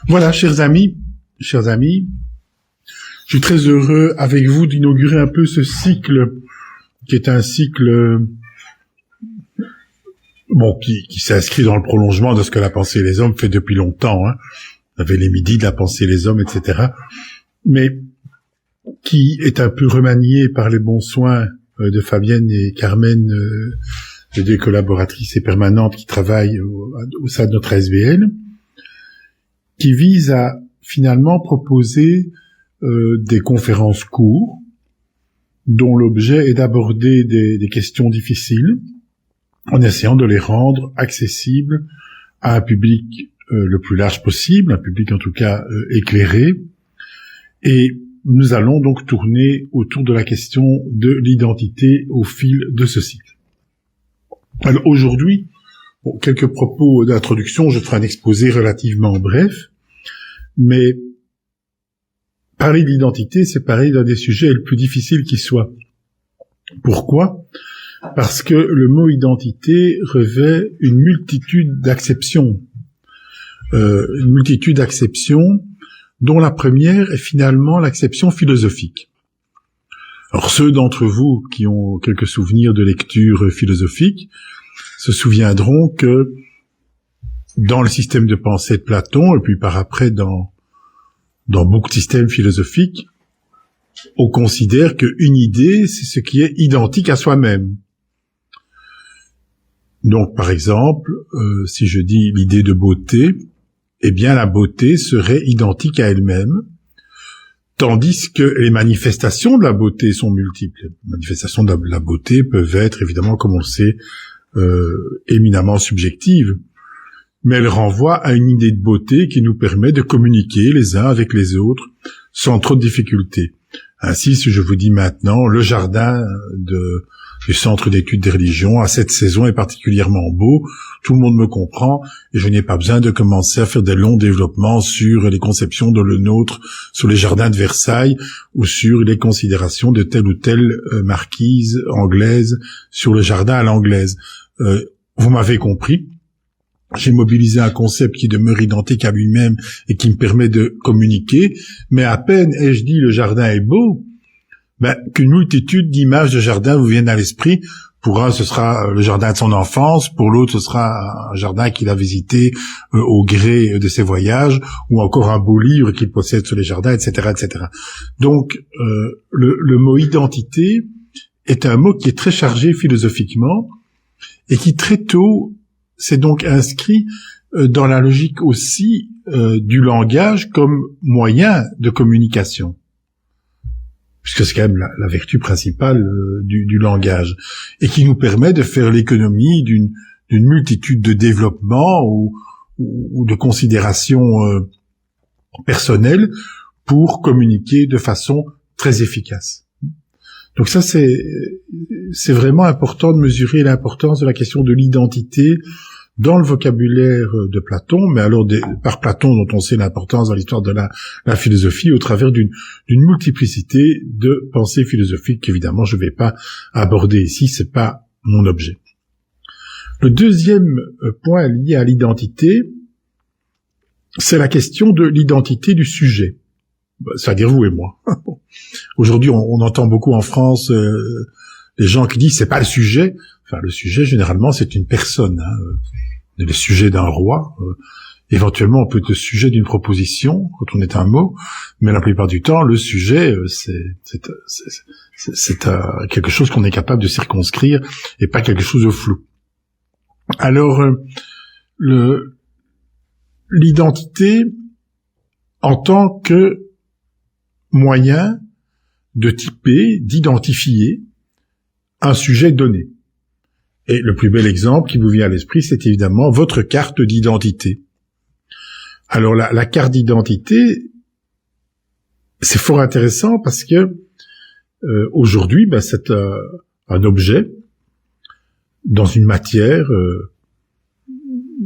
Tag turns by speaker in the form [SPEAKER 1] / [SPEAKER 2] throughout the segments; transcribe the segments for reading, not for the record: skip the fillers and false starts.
[SPEAKER 1] Voilà, chers amis, je suis très heureux avec vous d'inaugurer un peu ce cycle, qui est un cycle qui s'inscrit dans le prolongement de ce que la pensée des hommes fait depuis longtemps. Hein. On avait les midis de la pensée des hommes, etc. Mais qui est un peu remanié par les bons soins de Fabienne et Carmen, les deux collaboratrices et permanentes qui travaillent au sein de notre SBL, qui vise à finalement proposer des conférences courtes dont l'objet est d'aborder des questions difficiles en essayant de les rendre accessibles à un public le plus large possible, un public en tout cas éclairé. Et nous allons donc tourner autour de la question de l'identité au fil de ce cycle. Alors aujourd'hui, quelques propos d'introduction, je ferai un exposé relativement bref, mais parler d'identité, c'est parler d'un des sujets le plus difficile qui soit. Pourquoi ? Parce que le mot identité revêt une multitude d'acceptions. Dont la première est finalement l'acception philosophique. Alors ceux d'entre vous qui ont quelques souvenirs de lecture philosophique se souviendront que dans le système de pensée de Platon, et puis par après dans beaucoup de systèmes philosophiques, on considère qu'une idée, c'est ce qui est identique à soi-même. Donc, par exemple, si je dis l'idée de beauté, eh bien, la beauté serait identique à elle-même, tandis que les manifestations de la beauté sont multiples. Les manifestations de la beauté peuvent être, évidemment, comme on le sait, éminemment subjectives, mais elles renvoient à une idée de beauté qui nous permet de communiquer les uns avec les autres sans trop de difficultés. Ainsi, si je vous dis maintenant, le jardin du Centre d'études des religions à cette saison est particulièrement beau, tout le monde me comprend et je n'ai pas besoin de commencer à faire des longs développements sur les conceptions de le nôtre sur les jardins de Versailles ou sur les considérations de telle ou telle marquise anglaise sur le jardin à l'anglaise. Vous m'avez compris. J'ai mobilisé un concept qui demeure identique à lui-même et qui me permet de communiquer, mais à peine ai-je dit le jardin est beau, qu'une multitude d'images de jardin vous viennent à l'esprit. Pour un, ce sera le jardin de son enfance, pour l'autre, ce sera un jardin qu'il a visité au gré de ses voyages, ou encore un beau livre qu'il possède sur les jardins, etc., etc. Donc, le mot identité est un mot qui est très chargé philosophiquement et qui très tôt s'est donc inscrit dans la logique aussi du langage comme moyen de communication. Puisque c'est quand même la vertu principale du langage, et qui nous permet de faire l'économie d'une multitude de développements ou de considérations personnelles pour communiquer de façon très efficace. Donc ça, c'est vraiment important de mesurer l'importance de la question de l'identité dans le vocabulaire de Platon, mais alors par Platon dont on sait l'importance dans l'histoire de la philosophie au travers d'une multiplicité de pensées philosophiques qu'évidemment je ne vais pas aborder ici, c'est pas mon objet. Le deuxième point lié à l'identité, c'est la question de l'identité du sujet. C'est-à-dire vous et moi. Aujourd'hui, on entend beaucoup en France les gens qui disent c'est pas le sujet. Enfin, le sujet, généralement, c'est une personne. Hein. Le sujet d'un roi. Éventuellement, on peut être le sujet d'une proposition, quand on est un mot, mais la plupart du temps, le sujet, c'est quelque chose qu'on est capable de circonscrire et pas quelque chose de flou. Alors, l'identité en tant que moyen de typer, d'identifier un sujet donné. Et le plus bel exemple qui vous vient à l'esprit, c'est évidemment votre carte d'identité. Alors la carte d'identité, c'est fort intéressant parce que aujourd'hui, c'est un objet dans une matière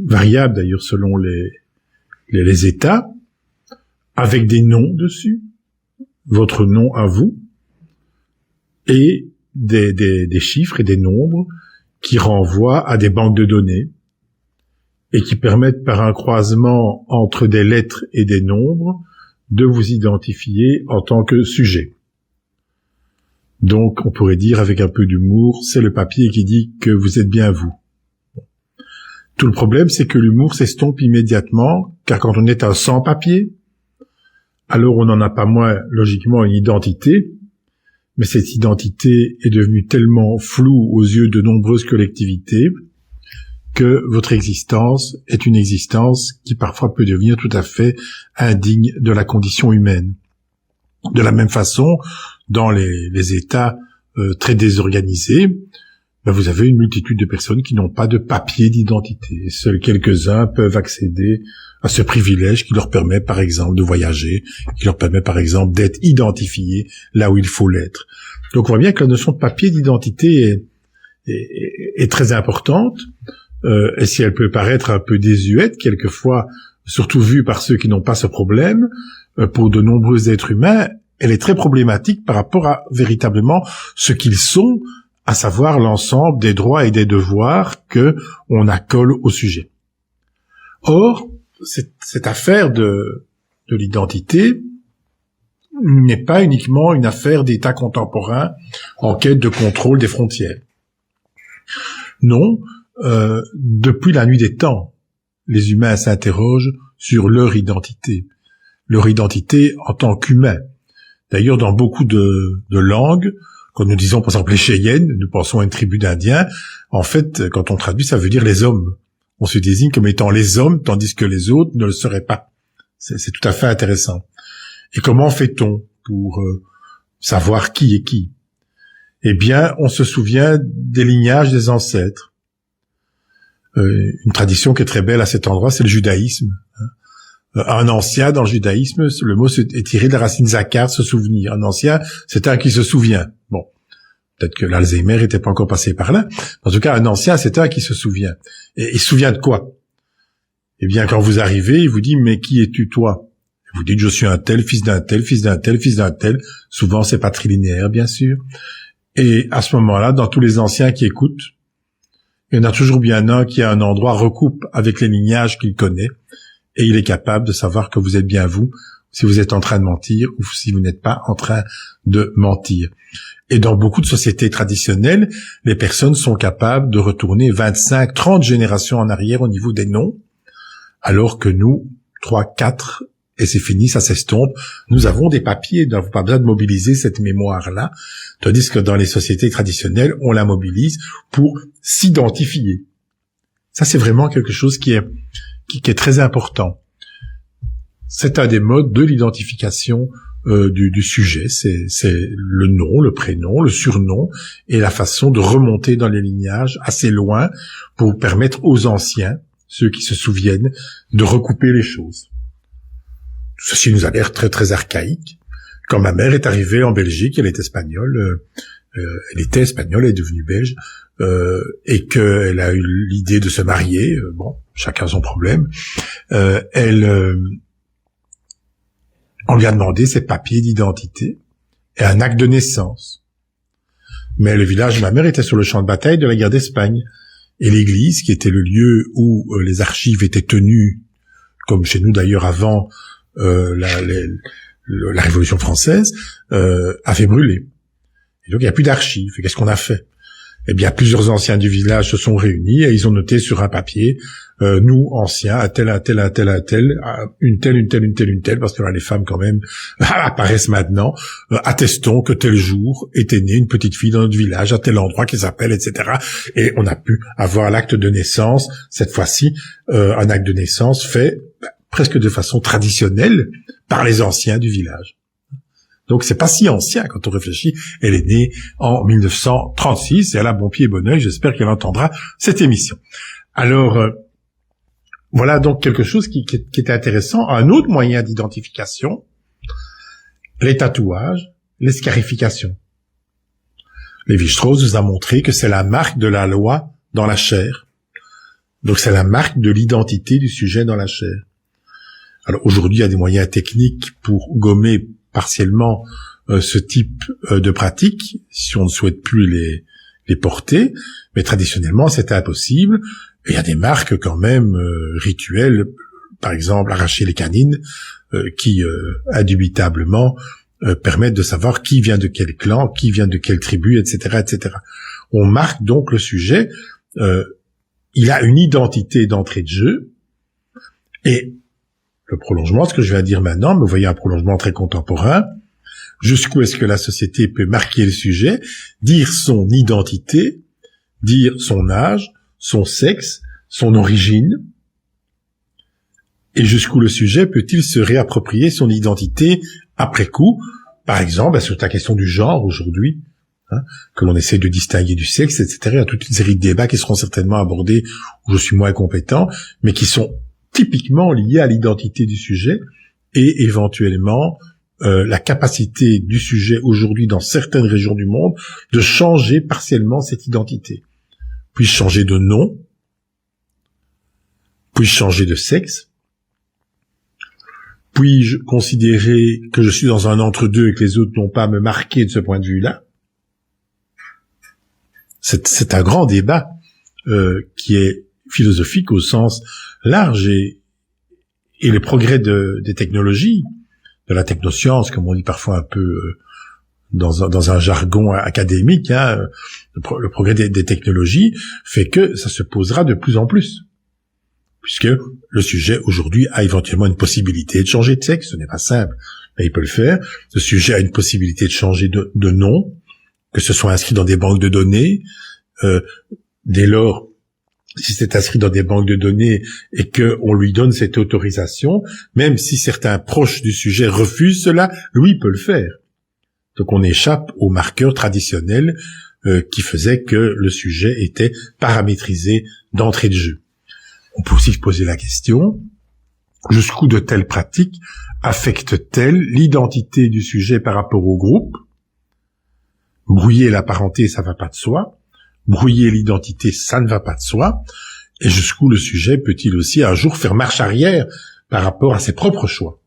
[SPEAKER 1] variable d'ailleurs selon les États, avec des noms dessus, votre nom à vous, et des chiffres et des nombres qui renvoient à des banques de données et qui permettent par un croisement entre des lettres et des nombres de vous identifier en tant que sujet. Donc, on pourrait dire avec un peu d'humour, c'est le papier qui dit que vous êtes bien vous. Tout le problème, c'est que l'humour s'estompe immédiatement, car quand on est un sans-papier, alors on n'en a pas moins, logiquement, une identité, mais cette identité est devenue tellement floue aux yeux de nombreuses collectivités que votre existence est une existence qui parfois peut devenir tout à fait indigne de la condition humaine. De la même façon, dans les États très désorganisés, vous avez une multitude de personnes qui n'ont pas de papier d'identité. Seuls quelques-uns peuvent accéder à ce privilège qui leur permet, par exemple, de voyager, qui leur permet, par exemple, d'être identifiés là où il faut l'être. Donc, on voit bien que la notion de papier d'identité est très importante, et si elle peut paraître un peu désuète, quelquefois, surtout vue par ceux qui n'ont pas ce problème, pour de nombreux êtres humains, elle est très problématique par rapport à véritablement ce qu'ils sont, à savoir l'ensemble des droits et des devoirs que on accole au sujet. Or, cette affaire de l'identité n'est pas uniquement une affaire d'État contemporain en quête de contrôle des frontières. Non, depuis la nuit des temps, les humains s'interrogent sur leur identité en tant qu'humains. D'ailleurs, dans beaucoup de langues, quand nous disons par exemple les Cheyennes, nous pensons à une tribu d'Indiens, en fait, quand on traduit, ça veut dire les hommes. On se désigne comme étant les hommes, tandis que les autres ne le seraient pas. C'est tout à fait intéressant. Et comment fait-on pour savoir qui est qui? Eh bien, on se souvient des lignages des ancêtres. Une tradition qui est très belle à cet endroit, c'est le judaïsme. Un ancien, dans le judaïsme, le mot est tiré de la racine zakar, se souvenir. Un ancien, c'est un qui se souvient. Bon, peut-être que l'Alzheimer n'était pas encore passé par là. En tout cas, un ancien, c'est un qui se souvient. Et il se souvient de quoi? Eh bien, quand vous arrivez, il vous dit, mais qui es-tu, toi? Vous dites, je suis un tel, fils d'un tel, fils d'un tel, fils d'un tel. Souvent, c'est patrilinéaire, bien sûr. Et à ce moment-là, dans tous les anciens qui écoutent, il y en a toujours bien un qui, à un endroit, recoupe avec les lignages qu'il connaît. Et il est capable de savoir que vous êtes bien vous, si vous êtes en train de mentir ou si vous n'êtes pas en train de mentir. Et dans beaucoup de sociétés traditionnelles, les personnes sont capables de retourner 25, 30 générations en arrière au niveau des noms, alors que nous, 3, 4, et c'est fini, ça s'estompe. Nous avons des papiers, nous n'avons pas besoin de mobiliser cette mémoire-là, tandis que dans les sociétés traditionnelles, on la mobilise pour s'identifier. Ça, c'est vraiment quelque chose qui est très important. C'est un des modes de l'identification du sujet. C'est le nom, le prénom, le surnom et la façon de remonter dans les lignages assez loin pour permettre aux anciens, ceux qui se souviennent, de recouper les choses. Ceci nous a l'air très très archaïque. Quand ma mère est arrivée en Belgique, elle est espagnole, elle est devenue belge, et qu'elle a eu l'idée de se marier, bon, chacun son problème, on lui a demandé ses papiers d'identité et un acte de naissance. Mais le village de ma mère était sur le champ de bataille de la guerre d'Espagne, et l'église, qui était le lieu où les archives étaient tenues, comme chez nous d'ailleurs avant la Révolution française, avait brûlé. Et donc il n'y a plus d'archives. Et qu'est-ce qu'on a fait? Eh bien, plusieurs anciens du village se sont réunis et ils ont noté sur un papier, nous, anciens, un tel, une telle, parce que là, les femmes, quand même, apparaissent maintenant, attestons que tel jour était née une petite fille dans notre village, à tel endroit qui s'appelle, etc. Et on a pu avoir l'acte de naissance, cette fois-ci, un acte de naissance fait presque de façon traditionnelle par les anciens du village. Donc c'est pas si ancien quand on réfléchit. Elle est née en 1936 et elle a bon pied et bon oeil. J'espère qu'elle entendra cette émission. Alors voilà donc quelque chose qui est intéressant. Un autre moyen d'identification, les tatouages, les scarifications. Lévi-Strauss nous a montré que c'est la marque de la loi dans la chair. Donc c'est la marque de l'identité du sujet dans la chair. Alors aujourd'hui, il y a des moyens techniques pour gommer partiellement ce type de pratique, si on ne souhaite plus les porter, mais traditionnellement c'était impossible, Et il y a des marques quand même rituelles, par exemple arracher les canines, qui indubitablement permettent de savoir qui vient de quel clan, qui vient de quelle tribu, etc., etc. On marque donc le sujet. Il a une identité d'entrée de jeu, et le prolongement, ce que je viens de dire maintenant, mais vous voyez un prolongement très contemporain, jusqu'où est-ce que la société peut marquer le sujet, dire son identité, dire son âge, son sexe, son origine, et jusqu'où le sujet peut-il se réapproprier son identité après coup, par exemple, sur la question du genre aujourd'hui, que l'on essaie de distinguer du sexe, etc. Il y a toute une série de débats qui seront certainement abordés où je suis moins compétent, mais qui sont typiquement liés à l'identité du sujet et éventuellement la capacité du sujet aujourd'hui dans certaines régions du monde de changer partiellement cette identité. Puis-je changer de nom? Puis-je changer de sexe? Puis-je considérer que je suis dans un entre-deux et que les autres n'ont pas à me marquer de ce point de vue-là? C'est un grand débat qui est philosophique au sens large, et le progrès des technologies, de la technoscience, comme on dit parfois un peu dans un jargon académique, le progrès des technologies fait que ça se posera de plus en plus, puisque le sujet aujourd'hui a éventuellement une possibilité de changer de sexe. Ce n'est pas simple, mais il peut le faire. Le sujet a une possibilité de changer de nom, que ce soit inscrit dans des banques de données. Dès lors, si c'est inscrit dans des banques de données et qu'on lui donne cette autorisation, même si certains proches du sujet refusent cela, lui peut le faire. Donc on échappe aux marqueurs traditionnels qui faisaient que le sujet était paramétrisé d'entrée de jeu. On peut aussi se poser la question, jusqu'où de telles pratiques affectent-elles l'identité du sujet par rapport au groupe? Brouiller la parenté, ça va pas de soi. Brouiller l'identité, ça ne va pas de soi. Et jusqu'où le sujet peut-il aussi un jour faire marche arrière par rapport à ses propres choix?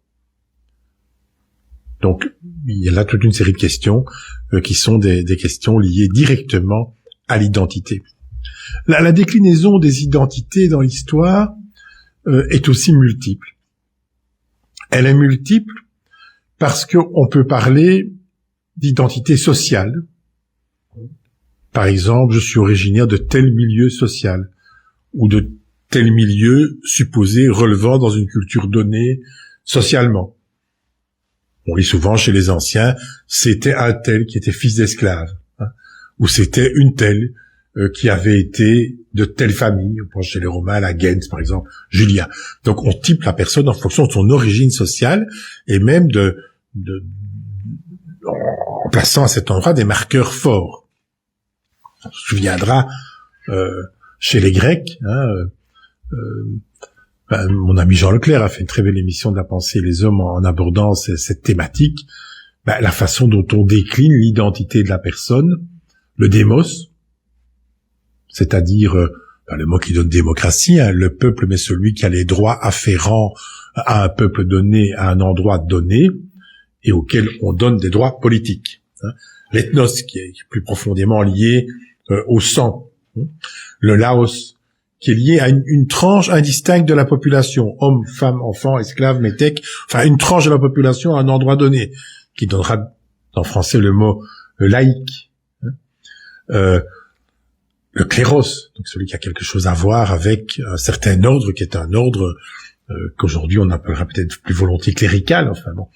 [SPEAKER 1] Donc, il y a là toute une série de questions qui sont des questions liées directement à l'identité. La déclinaison des identités dans l'histoire est aussi multiple. Elle est multiple parce qu'on peut parler d'identité sociale. Par exemple, je suis originaire de tel milieu social, ou de tel milieu supposé relevant dans une culture donnée socialement. On lit souvent chez les anciens, c'était un tel qui était fils d'esclave, ou c'était une telle qui avait été de telle famille. On pense chez les Romains, la gens, par exemple, Julien. Donc on type la personne en fonction de son origine sociale, et même en plaçant à cet endroit des marqueurs forts. On se souviendra chez les Grecs, mon ami Jean Leclerc a fait une très belle émission de la pensée et les hommes en abordant cette thématique, la façon dont on décline l'identité de la personne, le démos, c'est-à-dire le mot qui donne démocratie, le peuple, mais celui qui a les droits afférents à un peuple donné, à un endroit donné, et auquel on donne des droits politiques. L'ethnos, qui est plus profondément lié au sang. Le laos, qui est lié à une tranche indistincte de la population, hommes, femmes, enfants, esclaves, métèques, enfin une tranche de la population à un endroit donné, qui donnera en français le mot laïque. Le kléros, donc celui qui a quelque chose à voir avec un certain ordre, qui est un ordre qu'aujourd'hui on appellera peut-être plus volontiers clérical, enfin bon,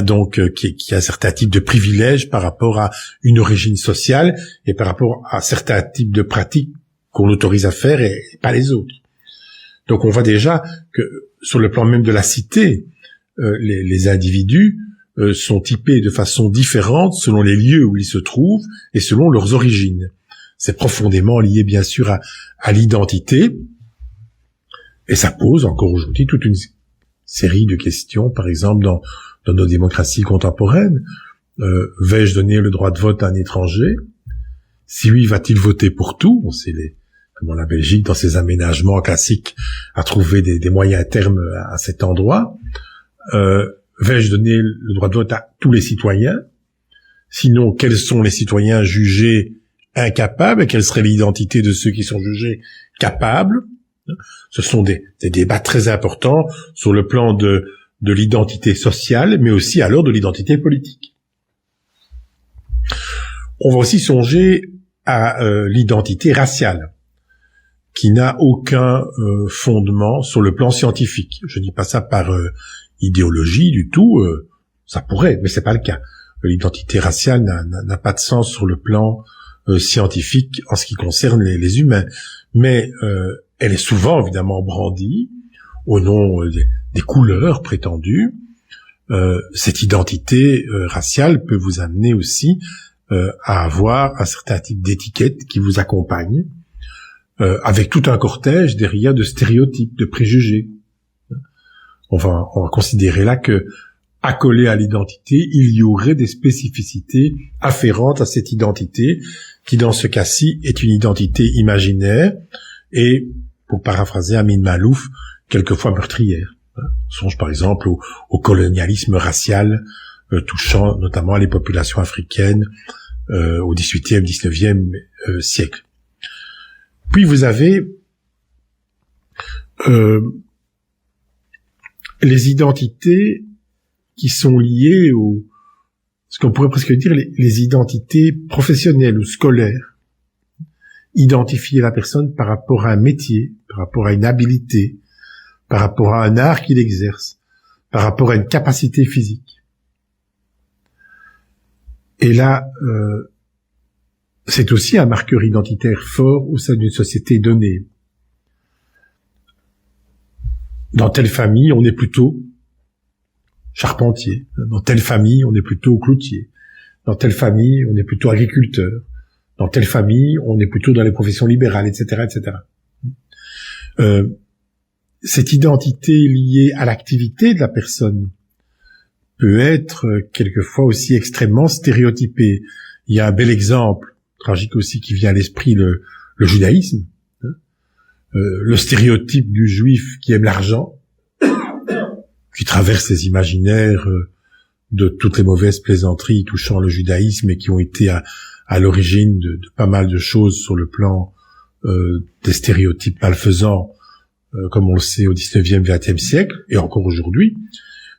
[SPEAKER 1] donc qui a un certain type de privilèges par rapport à une origine sociale et par rapport à certains types de pratiques qu'on autorise à faire et pas les autres. Donc on voit déjà que sur le plan même de la cité, les individus sont typés de façon différente selon les lieux où ils se trouvent et selon leurs origines. C'est profondément lié bien sûr à l'identité. Et ça pose encore aujourd'hui toute une série de questions, par exemple dans nos démocraties contemporaines. Vais-je donner le droit de vote à un étranger? Si oui, va-t-il voter pour tout? On sait comment la Belgique, dans ses aménagements classiques, a trouvé des moyens termes à cet endroit. Vais-je donner le droit de vote à tous les citoyens? Sinon, quels sont les citoyens jugés incapables et quelle serait l'identité de ceux qui sont jugés capables? Ce sont des débats très importants sur le plan de l'identité sociale, mais aussi alors de l'identité politique. On va aussi songer à l'identité raciale, qui n'a aucun fondement sur le plan scientifique. Je dis pas ça par idéologie du tout, ça pourrait, mais c'est pas le cas. L'identité raciale n'a pas de sens sur le plan scientifique en ce qui concerne les humains, mais elle est souvent évidemment brandie au nom des couleurs prétendues. Cette identité raciale peut vous amener aussi à avoir un certain type d'étiquette qui vous accompagne, avec tout un cortège derrière de stéréotypes, de préjugés. On va considérer là que, accolé à l'identité, il y aurait des spécificités afférentes à cette identité, qui dans ce cas-ci est une identité imaginaire et, pour paraphraser Amin Maalouf, quelquefois meurtrière. On songe par exemple au colonialisme racial touchant notamment les populations africaines au XVIIIe, XIXe siècle. Puis vous avez les identités qui sont liées ce qu'on pourrait presque dire les identités professionnelles ou scolaires. Identifier la personne par rapport à un métier, par rapport à une habilité, par rapport à un art qu'il exerce, par rapport à une capacité physique. Et là, c'est aussi un marqueur identitaire fort au sein d'une société donnée. Dans telle famille, on est plutôt charpentier. Dans telle famille, on est plutôt cloutier. Dans telle famille, on est plutôt agriculteur. Dans telle famille, on est plutôt dans les professions libérales, etc., etc. Cette identité liée à l'activité de la personne peut être quelquefois aussi extrêmement stéréotypée. Il y a un bel exemple, tragique aussi, qui vient à l'esprit, le judaïsme. Le stéréotype du juif qui aime l'argent, qui traverse les imaginaires de toutes les mauvaises plaisanteries touchant le judaïsme et qui ont été à l'origine de pas mal de choses sur le plan des stéréotypes malfaisants, comme on le sait au XIXe, XXe siècle, et encore aujourd'hui,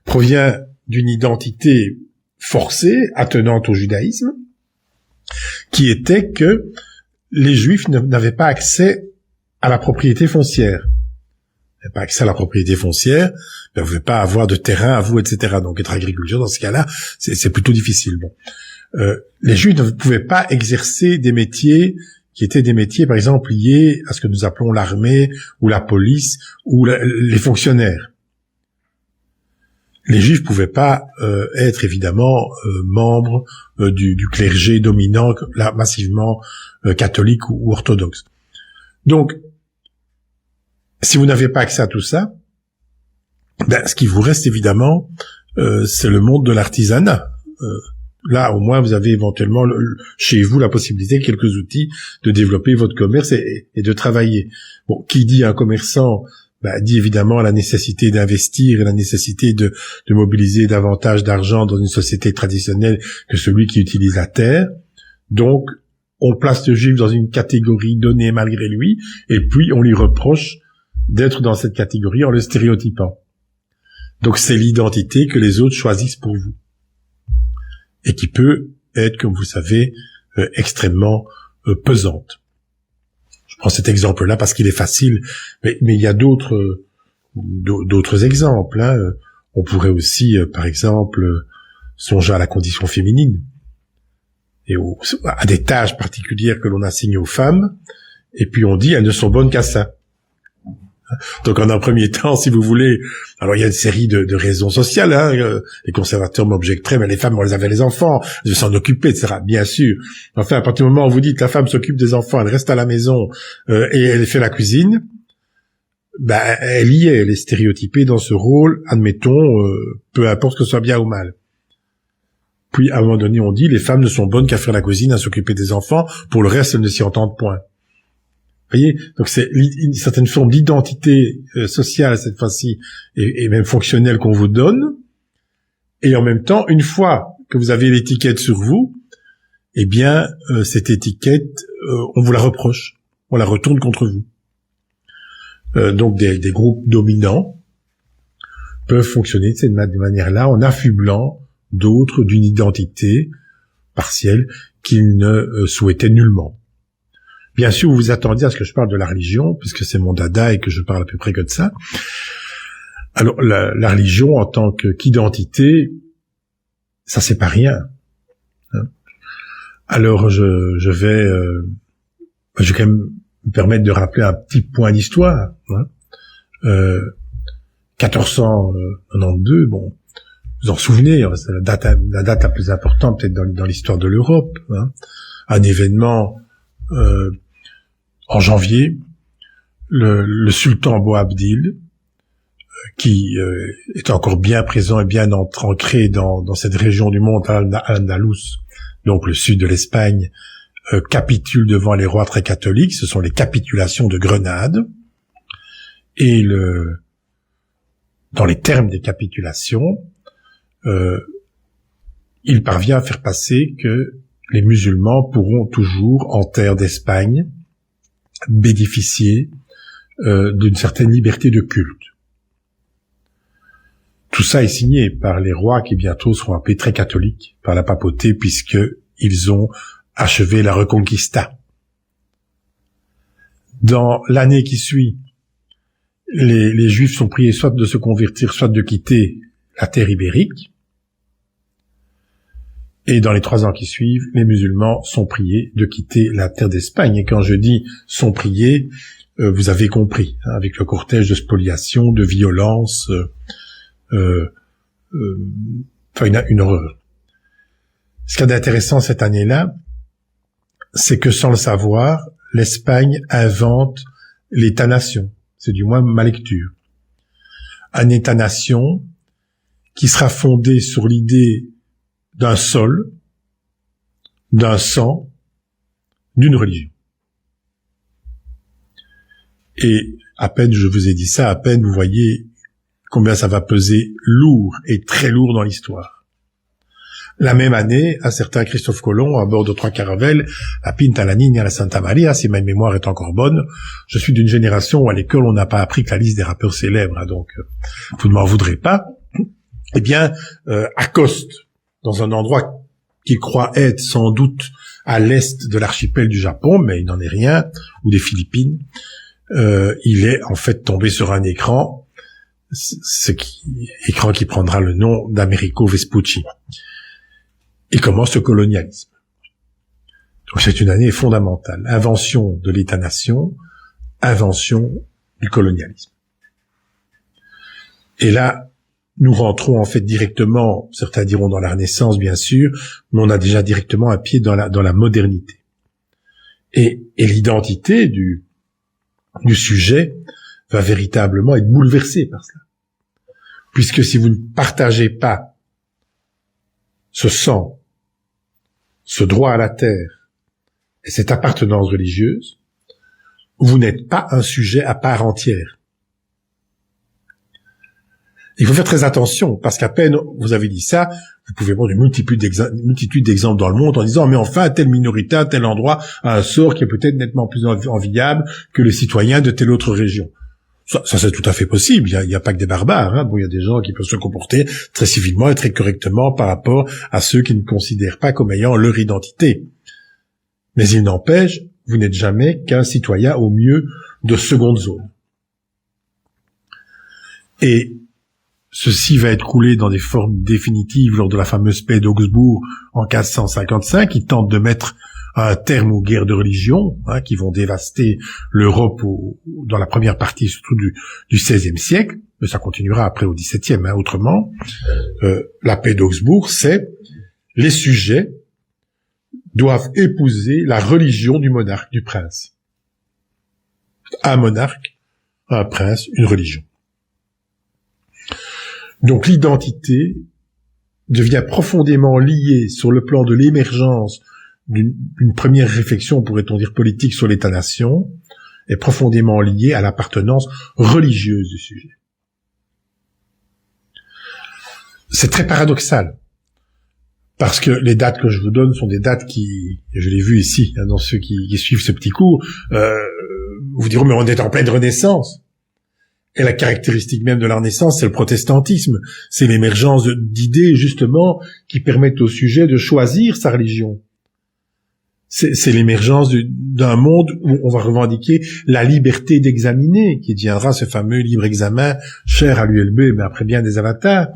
[SPEAKER 1] provient d'une identité forcée, attenante au judaïsme, qui était que les juifs n'avaient pas accès à la propriété foncière. Vous n'avez pas accès à la propriété foncière, ben vous ne pouvez pas avoir de terrain à vous, etc. Donc être agriculteur, dans ce cas-là, c'est plutôt difficile. Bon, les Juifs ne pouvaient pas exercer des métiers qui étaient des métiers, par exemple, liés à ce que nous appelons l'armée, ou la police, ou les fonctionnaires. Les Juifs pouvaient pas être évidemment membres du clergé dominant, là, massivement catholique ou orthodoxe. Donc, si vous n'avez pas accès à tout ça, ben, ce qui vous reste évidemment, c'est le monde de l'artisanat. Là, au moins, vous avez éventuellement chez vous la possibilité, quelques outils, de développer votre commerce et de travailler. Bon, qui dit un commerçant, ben, dit évidemment la nécessité d'investir et la nécessité de mobiliser davantage d'argent dans une société traditionnelle que celui qui utilise la terre. Donc, on place le juif dans une catégorie donnée malgré lui, et puis on lui reproche d'être dans cette catégorie en le stéréotypant. Donc c'est l'identité que les autres choisissent pour vous. Et qui peut être, comme vous savez, extrêmement pesante. Je prends cet exemple-là parce qu'il est facile, mais il y a d'autres exemples. Hein. On pourrait aussi, par exemple, songer à la condition féminine et à des tâches particulières que l'on assigne aux femmes, et puis on dit elles ne sont bonnes qu'à ça. Donc en un premier temps, si vous voulez, alors il y a une série de raisons sociales, hein, les conservateurs m'objecteraient, mais les femmes, elles avaient les enfants, elles devaient s'en occuper, etc. Bien sûr. Enfin, à partir du moment où vous dites la femme s'occupe des enfants, elle reste à la maison et elle fait la cuisine, ben elle y est, elle est stéréotypée dans ce rôle, admettons, peu importe que ce soit bien ou mal. Puis à un moment donné, on dit les femmes ne sont bonnes qu'à faire la cuisine, à s'occuper des enfants, pour le reste, elles ne s'y entendent point. Vous voyez, donc c'est une certaine forme d'identité sociale cette fois-ci et même fonctionnelle qu'on vous donne, et en même temps, une fois que vous avez l'étiquette sur vous, eh bien cette étiquette, on vous la reproche, on la retourne contre vous. Donc des groupes dominants peuvent fonctionner de cette manière-là en affublant d'autres d'une identité partielle qu'ils ne souhaitaient nullement. Bien sûr, vous vous attendiez à ce que je parle de la religion, puisque c'est mon dada et que je parle à peu près que de ça. Alors, la religion en tant qu'identité, ça c'est pas rien. Hein. Alors, je vais quand même me permettre de rappeler un petit point d'histoire. Hein. 1492, bon, vous en souvenez, c'est la date la plus importante peut-être dans l'histoire de l'Europe. Hein. Un événement en janvier, le sultan Boabdil, qui est encore bien présent et bien ancré dans cette région du monde Al-Andalus, donc le sud de l'Espagne, capitule devant les rois très catholiques. Ce sont les capitulations de Grenade. Et dans les termes des capitulations, il parvient à faire passer que les musulmans pourront toujours, en terre d'Espagne, bénéficier d'une certaine liberté de culte. Tout ça est signé par les rois qui bientôt seront appelés très catholiques par la papauté, puisqu'ils ont achevé la Reconquista. Dans l'année qui suit, les Juifs sont priés soit de se convertir, soit de quitter la terre ibérique. Et dans les 3 ans qui suivent, les musulmans sont priés de quitter la terre d'Espagne. Et quand je dis sont priés, vous avez compris, hein, avec le cortège de spoliation, de violence, une horreur. Ce qui est intéressant cette année-là, c'est que sans le savoir, l'Espagne invente l'État-nation. C'est du moins ma lecture. Un État-nation qui sera fondé sur l'idée d'un sol, d'un sang, d'une religion. Et à peine je vous ai dit ça, à peine vous voyez combien ça va peser lourd et très lourd dans l'histoire. La même année, un certain Christophe Colomb, à bord de 3 caravelles, la Pinta, la Niña, la Santa Maria, si ma mémoire est encore bonne, je suis d'une génération où à l'école on n'a pas appris que la liste des rappeurs célèbres, hein, donc vous ne m'en voudrez pas, eh bien, accoste dans un endroit qu'il croit être sans doute à l'est de l'archipel du Japon, mais il n'en est rien, ou des Philippines. Il est en fait tombé sur un écran, écran qui prendra le nom d'Americo Vespucci. Et commence le colonialisme. Donc c'est une année fondamentale. Invention de l'État-nation, invention du colonialisme. Et là, nous rentrons en fait directement, certains diront dans la Renaissance bien sûr, mais on a déjà directement un pied dans la modernité. Et l'identité du sujet va véritablement être bouleversée par cela. Puisque si vous ne partagez pas ce sang, ce droit à la terre et cette appartenance religieuse, vous n'êtes pas un sujet à part entière. Il faut faire très attention, parce qu'à peine vous avez dit ça, vous pouvez prendre une multitude d'exemples dans le monde en disant, mais enfin, telle minorité, à tel endroit, a un sort qui est peut-être nettement plus enviable que les citoyens de telle autre région. Ça c'est tout à fait possible. Il y a pas que des barbares. Hein. Bon, il y a des gens qui peuvent se comporter très civilement et très correctement par rapport à ceux qui ne considèrent pas comme ayant leur identité. Mais il n'empêche, vous n'êtes jamais qu'un citoyen au mieux de seconde zone. Et ceci va être coulé dans des formes définitives lors de la fameuse paix d'Augsbourg en 1555, qui tente de mettre un terme aux guerres de religion, hein, qui vont dévaster l'Europe dans la première partie surtout du XVIe siècle, mais ça continuera après au XVIIe. Hein, autrement, la paix d'Augsbourg, c'est les sujets doivent épouser la religion du monarque, du prince. Un monarque, un prince, une religion. Donc l'identité devient profondément liée sur le plan de l'émergence d'une première réflexion, pourrait-on dire politique, sur l'État-nation, est profondément liée à l'appartenance religieuse du sujet. C'est très paradoxal, parce que les dates que je vous donne sont des dates qui, je l'ai vu ici, hein, dans ceux qui suivent ce petit cours, vous diront, mais on est en pleine Renaissance. Et la caractéristique même de la Renaissance, c'est le protestantisme. C'est l'émergence d'idées, justement, qui permettent au sujet de choisir sa religion. C'est l'émergence d'un monde où on va revendiquer la liberté d'examiner, qui deviendra ce fameux libre examen cher à l'ULB, mais après bien des avatars.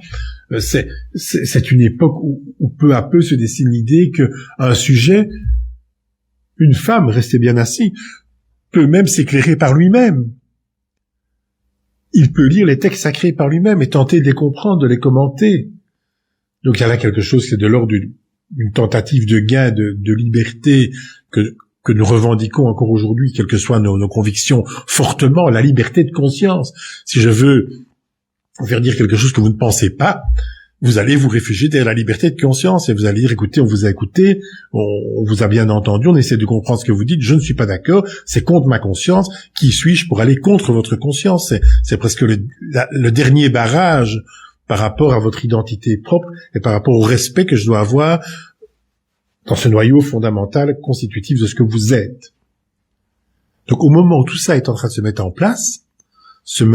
[SPEAKER 1] C'est une époque où peu à peu se dessine l'idée que un sujet, une femme, restez bien assis, peut même s'éclairer par lui-même. Il peut lire les textes sacrés par lui-même et tenter de les comprendre, de les commenter. Donc il y a là quelque chose qui est de l'ordre d'une tentative de gain de liberté que nous revendiquons encore aujourd'hui, quelles que soient nos convictions, fortement, la liberté de conscience. Si je veux vous faire dire quelque chose que vous ne pensez pas, vous allez vous réfugier derrière la liberté de conscience et vous allez dire, écoutez, on vous a écouté, on vous a bien entendu, on essaie de comprendre ce que vous dites, je ne suis pas d'accord, c'est contre ma conscience, qui suis-je pour aller contre votre conscience? C'est presque le dernier barrage par rapport à votre identité propre et par rapport au respect que je dois avoir dans ce noyau fondamental constitutif de ce que vous êtes. Donc au moment où tout ça est en train de se met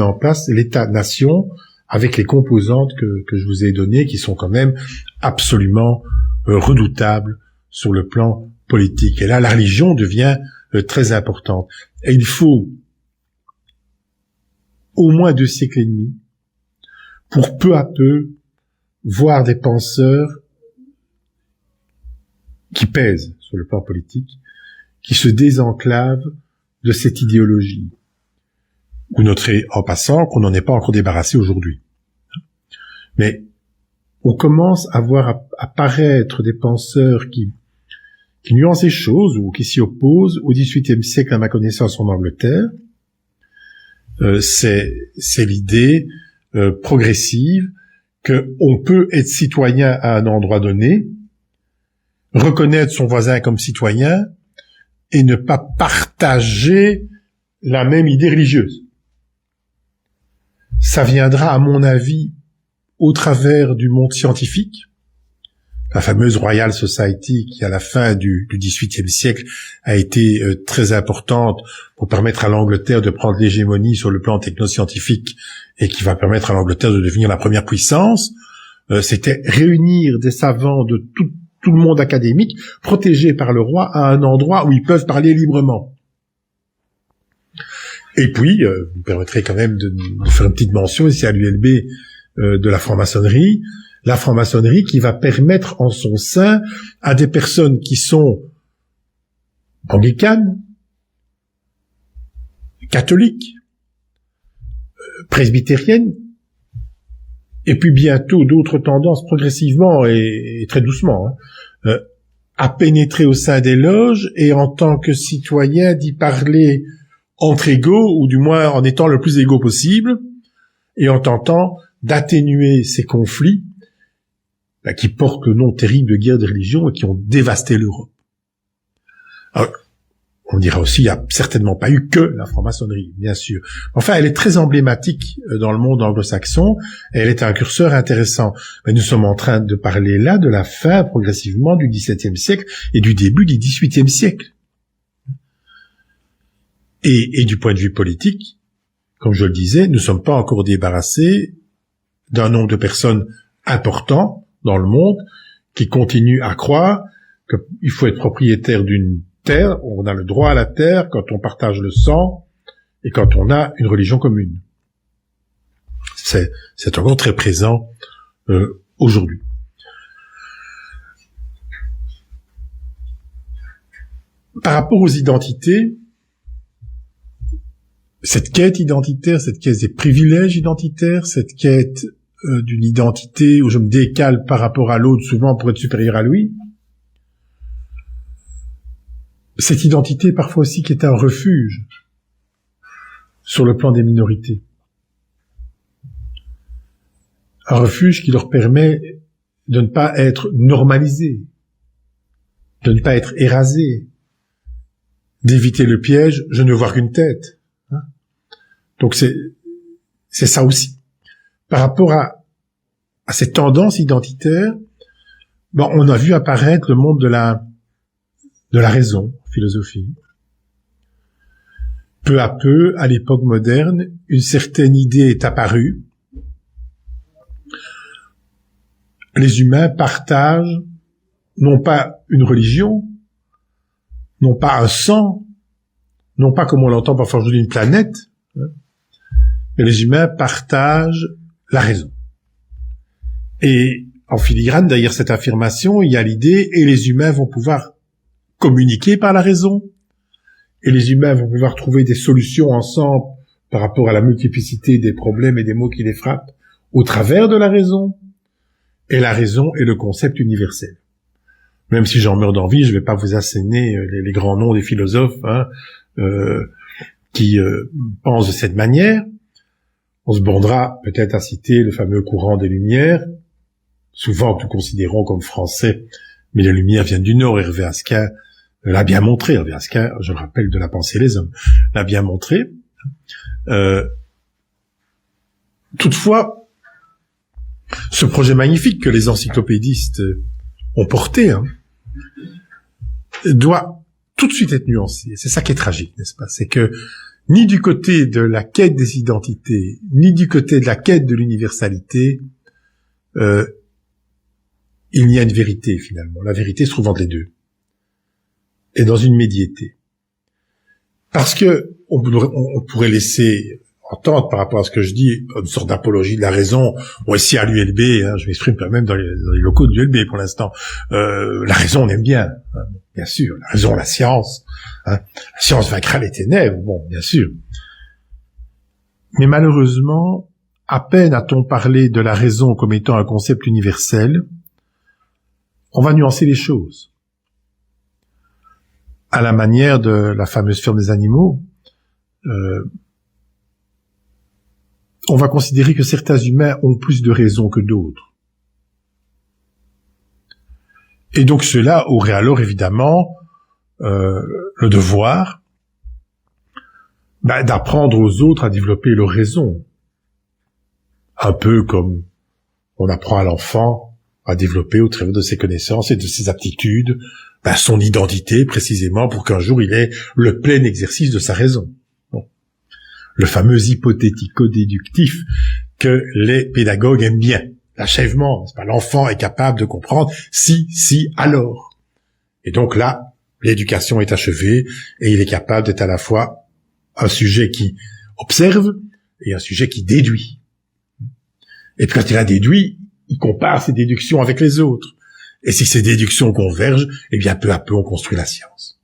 [SPEAKER 1] en place l'État-nation avec les composantes que je vous ai données, qui sont quand même absolument redoutables sur le plan politique. Et là, la religion devient très importante. Et il faut au moins 2 siècles et demi pour peu à peu voir des penseurs qui pèsent sur le plan politique, qui se désenclavent de cette idéologie. Vous noterez en passant qu'on n'en est pas encore débarrassé aujourd'hui. Mais on commence à voir apparaître des penseurs qui nuancent les choses ou qui s'y opposent au XVIIIe siècle, à ma connaissance, en Angleterre. C'est l'idée progressive qu'on peut être citoyen à un endroit donné, reconnaître son voisin comme citoyen et ne pas partager la même idée religieuse. Ça viendra, à mon avis, au travers du monde scientifique, la fameuse Royal Society qui, à la fin du XVIIIe siècle, a été très importante pour permettre à l'Angleterre de prendre l'hégémonie sur le plan technoscientifique et qui va permettre à l'Angleterre de devenir la première puissance. C'était réunir des savants de tout le monde académique, protégés par le roi, à un endroit où ils peuvent parler librement. Et puis, vous me permettrez quand même de faire une petite mention ici à l'ULB de la franc-maçonnerie. La franc-maçonnerie qui va permettre en son sein à des personnes qui sont anglicanes, catholiques, presbytériennes, et puis bientôt d'autres tendances progressivement et très doucement, à pénétrer au sein des loges et en tant que citoyen d'y parler entre égaux, ou du moins en étant le plus égaux possible, et en tentant d'atténuer ces conflits qui portent le nom terrible de guerre de religion et qui ont dévasté l'Europe. Alors, on dira aussi, il n'y a certainement pas eu que la franc-maçonnerie, bien sûr. Enfin, elle est très emblématique dans le monde anglo-saxon, et elle est un curseur intéressant. Mais nous sommes en train de parler là de la fin, progressivement, du XVIIe siècle et du début du XVIIIe siècle. Et du point de vue politique, comme je le disais, nous ne sommes pas encore débarrassés d'un nombre de personnes importants dans le monde qui continuent à croire qu'il faut être propriétaire d'une terre, on a le droit à la terre quand on partage le sang et quand on a une religion commune. C'est encore très présent aujourd'hui. Par rapport aux identités, cette quête identitaire, cette quête des privilèges identitaires, cette quête d'une identité où je me décale par rapport à l'autre, souvent pour être supérieur à lui, cette identité parfois aussi qui est un refuge sur le plan des minorités. Un refuge qui leur permet de ne pas être normalisés, de ne pas être érasés, d'éviter le piège « je ne vois qu'une tête ». Donc c'est ça aussi. Par rapport à cette tendance identitaire, on a vu apparaître le monde de la raison, philosophie, peu à peu, à l'époque moderne, une certaine idée est apparue. Les humains partagent non pas une religion, non pas un sang, non pas comme on l'entend parfois aujourd'hui une planète, hein, mais les humains partagent la raison. Et en filigrane, derrière cette affirmation, il y a l'idée, et les humains vont pouvoir communiquer par la raison, et les humains vont pouvoir trouver des solutions ensemble par rapport à la multiplicité des problèmes et des maux qui les frappent au travers de la raison. Et la raison est le concept universel. Même si j'en meurs d'envie, je ne vais pas vous asséner les grands noms des philosophes qui pensent de cette manière. On se bornera peut-être à citer le fameux courant des Lumières, souvent que nous considérons comme français, mais les Lumières viennent du Nord. Hervé Asquin l'a bien montré. Hervé Asquin, je le rappelle, de La Pensée et les Hommes, l'a bien montré. Toutefois, ce projet magnifique que les encyclopédistes ont porté, doit tout de suite être nuancé. C'est ça qui est tragique, n'est-ce pas? C'est que ni du côté de la quête des identités, ni du côté de la quête de l'universalité, il n'y a une vérité finalement. La vérité se trouve entre les deux, et dans une médiété. Parce que on pourrait laisser entendre par rapport à ce que je dis une sorte d'apologie de la raison, ou ici à l'ULB, je m'exprime quand même dans les locaux de l'ULB pour l'instant. La raison on aime bien, bien sûr. La raison, la science, la science vaincra les ténèbres, bon, bien sûr. Mais malheureusement, à peine a-t-on parlé de la raison comme étant un concept universel, on va nuancer les choses. À la manière de la fameuse ferme des animaux, on va considérer que certains humains ont plus de raison que d'autres. Et donc ceux-là auraient alors évidemment le devoir d'apprendre aux autres à développer leur raison. Un peu comme on apprend à l'enfant à développer au travers de ses connaissances et de ses aptitudes son identité précisément pour qu'un jour il ait le plein exercice de sa raison. Bon. Le fameux hypothético-déductif que les pédagogues aiment bien. L'achèvement, c'est pas, l'enfant est capable de comprendre si, alors. Et donc là, l'éducation est achevée et il est capable d'être à la fois un sujet qui observe et un sujet qui déduit. Et puis quand il a déduit, il compare ses déductions avec les autres. Et si ces déductions convergent, eh bien peu à peu on construit la science.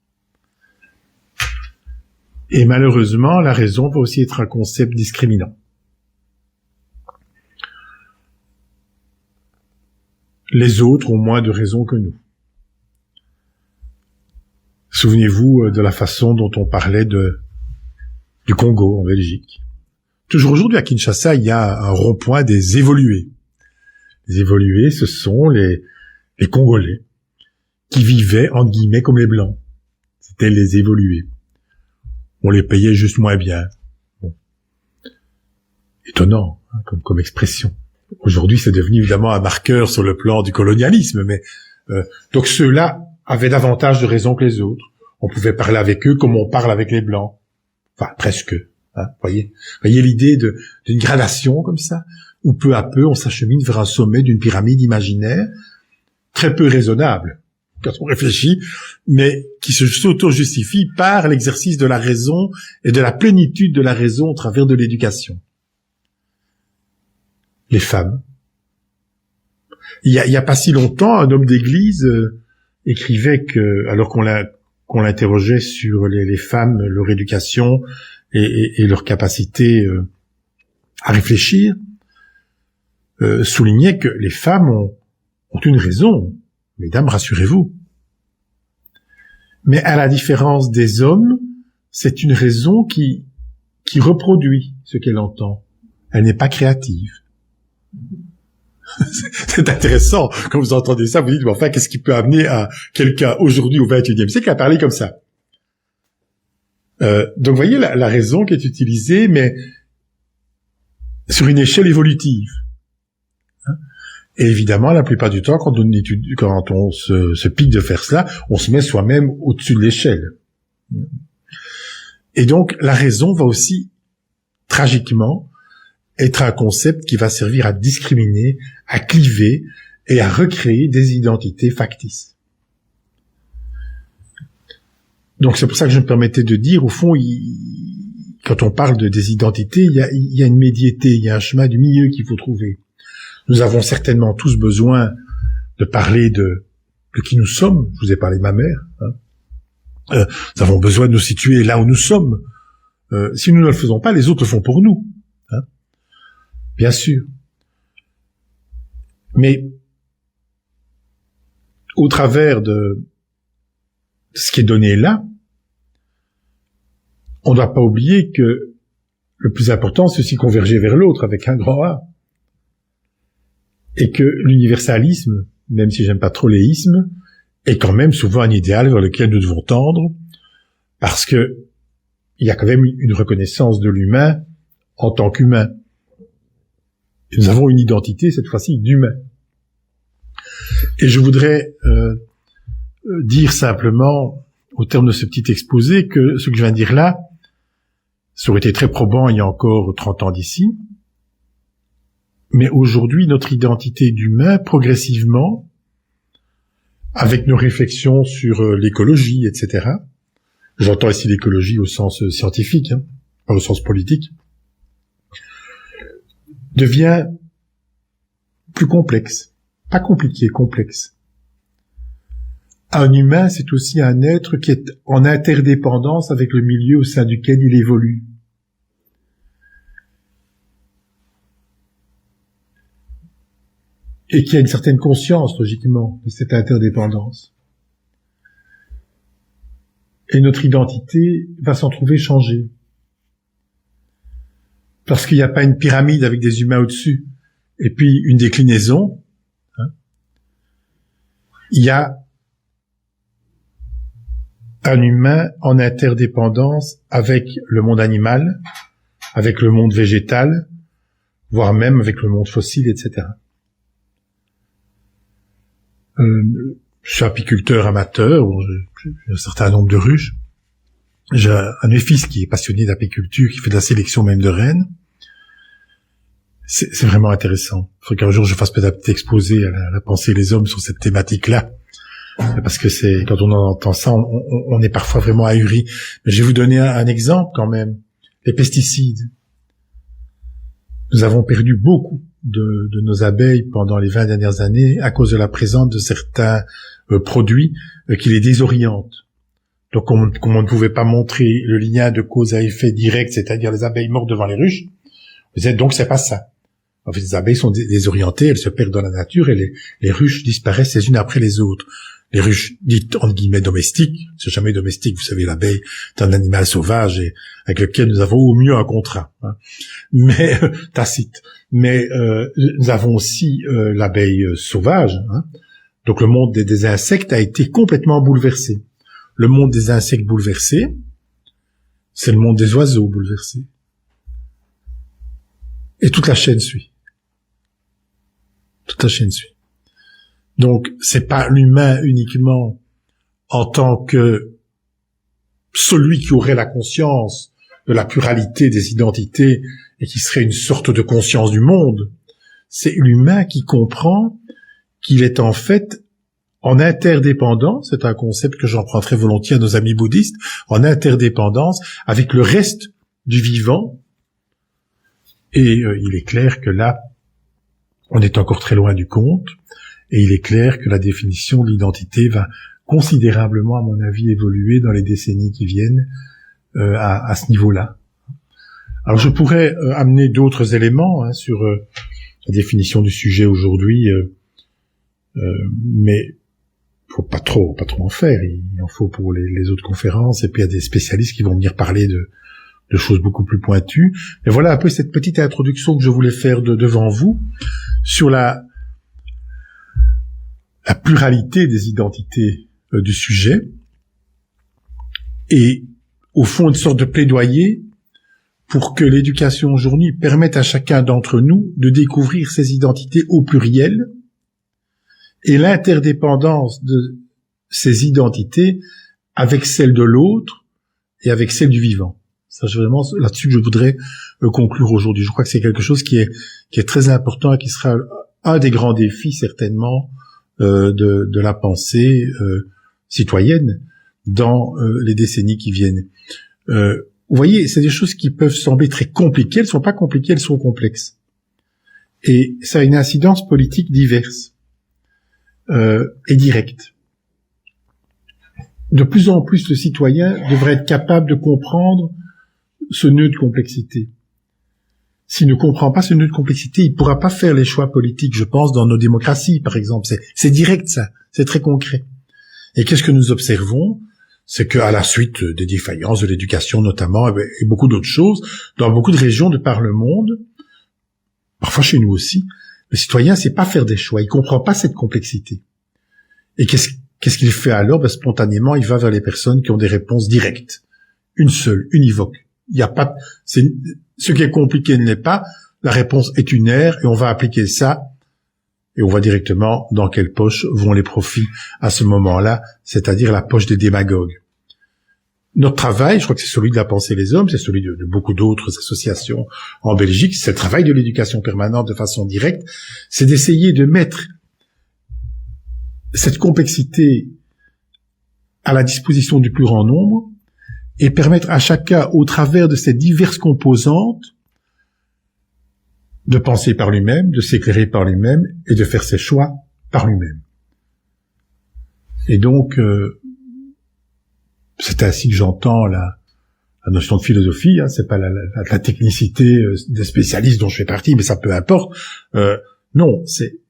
[SPEAKER 1] Et malheureusement, la raison va aussi être un concept discriminant. Les autres ont moins de raison que nous. Souvenez-vous de la façon dont on parlait du Congo en Belgique. Toujours aujourd'hui à Kinshasa, il y a un rond-point des évolués. Les évolués, ce sont les Congolais qui vivaient entre guillemets comme les Blancs. C'était les évolués. On les payait juste moins bien. Bon. Étonnant comme expression. Aujourd'hui, c'est devenu évidemment un marqueur sur le plan du colonialisme, mais donc ceux-là avaient davantage de raison que les autres. On pouvait parler avec eux comme on parle avec les Blancs. Enfin, presque. Voyez l'idée d'une gradation comme ça, où peu à peu on s'achemine vers un sommet d'une pyramide imaginaire, très peu raisonnable quand on réfléchit, mais qui s'auto-justifie par l'exercice de la raison et de la plénitude de la raison au travers de l'éducation. Les femmes. Il y a pas si longtemps, un homme d'église écrivait que, alors qu'on l'interrogeait sur les femmes, leur éducation et leur capacité à réfléchir, soulignait que les femmes ont une raison. Mesdames, rassurez-vous. Mais à la différence des hommes, c'est une raison qui reproduit ce qu'elle entend. Elle n'est pas créative. C'est intéressant. Quand vous entendez ça, vous dites, mais enfin, qu'est-ce qui peut amener à quelqu'un aujourd'hui au XXIe siècle à parler comme ça? Donc, vous voyez la raison qui est utilisée, mais sur une échelle évolutive. Et évidemment, la plupart du temps, quand on se pique de faire cela, on se met soi-même au-dessus de l'échelle. Et donc, la raison va aussi, tragiquement, être un concept qui va servir à discriminer, à cliver et à recréer des identités factices. Donc, c'est pour ça que je me permettais de dire, au fond, quand on parle des identités, il y a une médiété, il y a un chemin du milieu qu'il faut trouver. Nous avons certainement tous besoin de parler de qui nous sommes. Je vous ai parlé de ma mère. Nous avons besoin de nous situer là où nous sommes. Si nous ne le faisons pas, les autres le font pour nous. Bien sûr. Mais au travers de ce qui est donné là, on ne doit pas oublier que le plus important, c'est aussi converger vers l'autre avec un grand A. Et que l'universalisme, même si j'aime pas trop les ismes, est quand même souvent un idéal vers lequel nous devons tendre, parce que il y a quand même une reconnaissance de l'humain en tant qu'humain. Et nous avons une identité, cette fois-ci, d'humain. Et je voudrais dire simplement, au terme de ce petit exposé, que ce que je viens de dire là, ça aurait été très probant il y a encore 30 ans d'ici, mais aujourd'hui, notre identité d'humain, progressivement, avec nos réflexions sur l'écologie, etc., j'entends ici l'écologie au sens scientifique, pas au sens politique, devient plus complexe. Pas compliqué, complexe. Un humain, c'est aussi un être qui est en interdépendance avec le milieu au sein duquel il évolue. Et qui a une certaine conscience, logiquement, de cette interdépendance. Et notre identité va s'en trouver changée. Parce qu'il n'y a pas une pyramide avec des humains au-dessus, et puis une déclinaison. Il y a un humain en interdépendance avec le monde animal, avec le monde végétal, voire même avec le monde fossile, etc. Je suis apiculteur amateur, j'ai un certain nombre de ruches. J'ai un de mes fils qui est passionné d'apiculture, qui fait de la sélection même de rennes. C'est vraiment intéressant. Il faut qu'un jour je fasse peut-être un petit exposé à la pensée des hommes sur cette thématique-là. Parce que c'est, quand on entend ça, on est parfois vraiment ahuri. Mais je vais vous donner un exemple quand même. Les pesticides. Nous avons perdu beaucoup de nos abeilles pendant les 20 dernières années à cause de la présence de certains produits qui les désorientent. Donc, comme on ne pouvait pas montrer le lien de cause à effet direct, c'est-à-dire les abeilles mortes devant les ruches, vous êtes donc c'est pas ça. En fait, les abeilles sont désorientées, elles se perdent dans la nature et les ruches disparaissent les unes après les autres. Les ruches dites entre guillemets domestiques, c'est jamais domestique, vous savez, l'abeille est un animal sauvage et avec lequel nous avons au mieux un contrat, mais tacite. Mais nous avons aussi l'abeille sauvage, donc le monde des insectes a été complètement bouleversé. Le monde des insectes bouleversé, c'est le monde des oiseaux bouleversé. Et toute la chaîne suit. Toute la chaîne suit. Donc, c'est pas l'humain uniquement en tant que celui qui aurait la conscience de la pluralité des identités et qui serait une sorte de conscience du monde. C'est l'humain qui comprend qu'il est en fait en interdépendance, c'est un concept que j'emprunte très volontiers à nos amis bouddhistes, en interdépendance avec le reste du vivant. Et il est clair que là, on est encore très loin du compte. Et il est clair que la définition de l'identité va considérablement, à mon avis, évoluer dans les décennies qui viennent à ce niveau-là. Alors je pourrais amener d'autres éléments sur la définition du sujet aujourd'hui, mais faut pas trop en faire. Il en faut pour les autres conférences, et puis il y a des spécialistes qui vont venir parler de choses beaucoup plus pointues. Mais voilà un peu cette petite introduction que je voulais faire devant vous sur la pluralité des identités du sujet, et au fond une sorte de plaidoyer pour que l'éducation aujourd'hui permette à chacun d'entre nous de découvrir ses identités au pluriel et l'interdépendance de ces identités avec celle de l'autre et avec celle du vivant. Ça, c'est vraiment là-dessus que je voudrais conclure aujourd'hui. Je crois que c'est quelque chose qui est très important et qui sera un des grands défis certainement de la pensée citoyenne dans les décennies qui viennent. Vous voyez, c'est des choses qui peuvent sembler très compliquées. Elles sont pas compliquées, elles sont complexes. Et ça a une incidence politique diverse et directe. De plus en plus, le citoyen devrait être capable de comprendre ce nœud de complexité. S'il ne comprend pas ce nœud de complexité, il ne pourra pas faire les choix politiques, je pense, dans nos démocraties, par exemple. C'est direct, ça. C'est très concret. Et qu'est-ce que nous observons? C'est qu'à la suite des défaillances de l'éducation, notamment, et beaucoup d'autres choses, dans beaucoup de régions de par le monde, parfois chez nous aussi, le citoyen ne sait pas faire des choix. Il comprend pas cette complexité. Et qu'est-ce qu'il fait alors? Spontanément, il va vers les personnes qui ont des réponses directes. Une seule, univoque. Il n'y a pas, ce qui est compliqué ne l'est pas. La réponse est unaire et on va appliquer ça et on voit directement dans quelle poche vont les profits à ce moment-là, c'est-à-dire la poche des démagogues. Notre travail, je crois que c'est celui de la pensée des hommes, c'est celui de beaucoup d'autres associations en Belgique, c'est le travail de l'éducation permanente de façon directe, c'est d'essayer de mettre cette complexité à la disposition du plus grand nombre et permettre à chacun, au travers de ces diverses composantes, de penser par lui-même, de s'éclairer par lui-même et de faire ses choix par lui-même. Et donc, c'est ainsi que j'entends la notion de philosophie, c'est pas la technicité des spécialistes dont je fais partie, mais ça peu importe. Non, c'est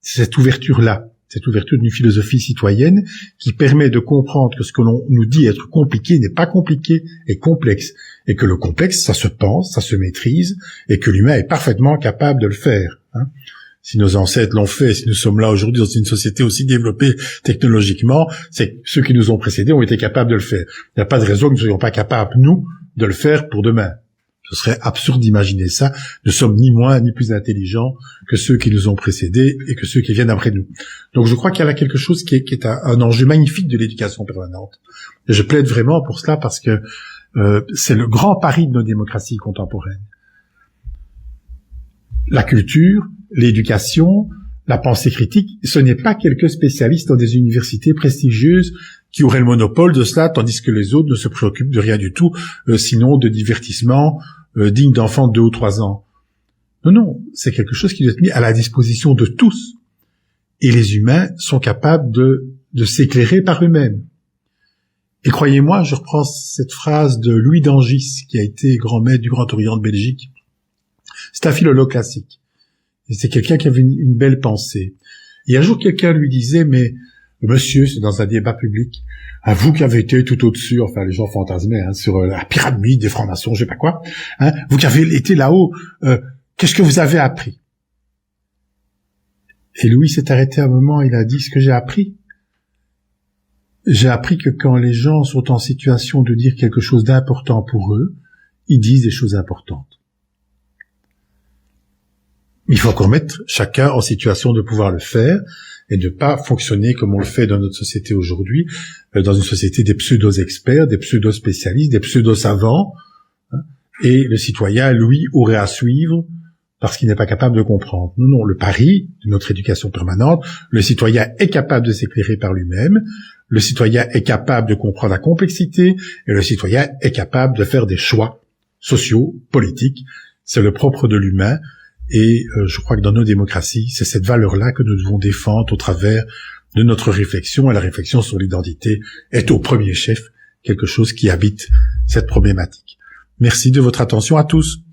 [SPEAKER 1] cette ouverture-là. Cette ouverture d'une philosophie citoyenne qui permet de comprendre que ce que l'on nous dit être compliqué n'est pas compliqué et complexe, et que le complexe, ça se pense, ça se maîtrise, et que l'humain est parfaitement capable de le faire. Si nos ancêtres l'ont fait, si nous sommes là aujourd'hui dans une société aussi développée technologiquement, c'est que ceux qui nous ont précédés ont été capables de le faire. Il n'y a pas de raison que nous ne soyons pas capables, nous, de le faire pour demain. Ce serait absurde d'imaginer ça. Nous sommes ni moins ni plus intelligents que ceux qui nous ont précédés et que ceux qui viennent après nous. Donc je crois qu'il y a là quelque chose qui est un enjeu magnifique de l'éducation permanente. Et je plaide vraiment pour cela parce que c'est le grand pari de nos démocraties contemporaines. La culture, l'éducation, la pensée critique, ce n'est pas quelques spécialistes dans des universités prestigieuses qui auraient le monopole de cela, tandis que les autres ne se préoccupent de rien du tout, sinon de divertissement digne d'enfants de 2 ou 3 ans. Non, c'est quelque chose qui doit être mis à la disposition de tous. Et les humains sont capables de s'éclairer par eux-mêmes. Et croyez-moi, je reprends cette phrase de Louis d'Angis, qui a été grand maître du Grand Orient de Belgique. C'est un philologue classique. Et c'est quelqu'un qui avait une belle pensée. Et un jour, quelqu'un lui disait, mais monsieur, c'est dans un débat public, vous qui avez été tout au-dessus, enfin les gens fantasmaient sur la pyramide des francs-maçons, je sais pas quoi, vous qui avez été là-haut, qu'est-ce que vous avez appris? Et Louis s'est arrêté un moment, il a dit, ce que j'ai appris, que quand les gens sont en situation de dire quelque chose d'important pour eux, ils disent des choses importantes. Il faut qu'on mette chacun en situation de pouvoir le faire et de pas fonctionner comme on le fait dans notre société aujourd'hui, dans une société des pseudo-experts, des pseudo-spécialistes, des pseudo-savants, et le citoyen, lui, aurait à suivre parce qu'il n'est pas capable de comprendre. Non, le pari de notre éducation permanente, le citoyen est capable de s'éclairer par lui-même, le citoyen est capable de comprendre la complexité, et le citoyen est capable de faire des choix sociaux, politiques. C'est le propre de l'humain. Et je crois que dans nos démocraties, c'est cette valeur-là que nous devons défendre au travers de notre réflexion. Et la réflexion sur l'identité est au premier chef quelque chose qui habite cette problématique. Merci de votre attention à tous.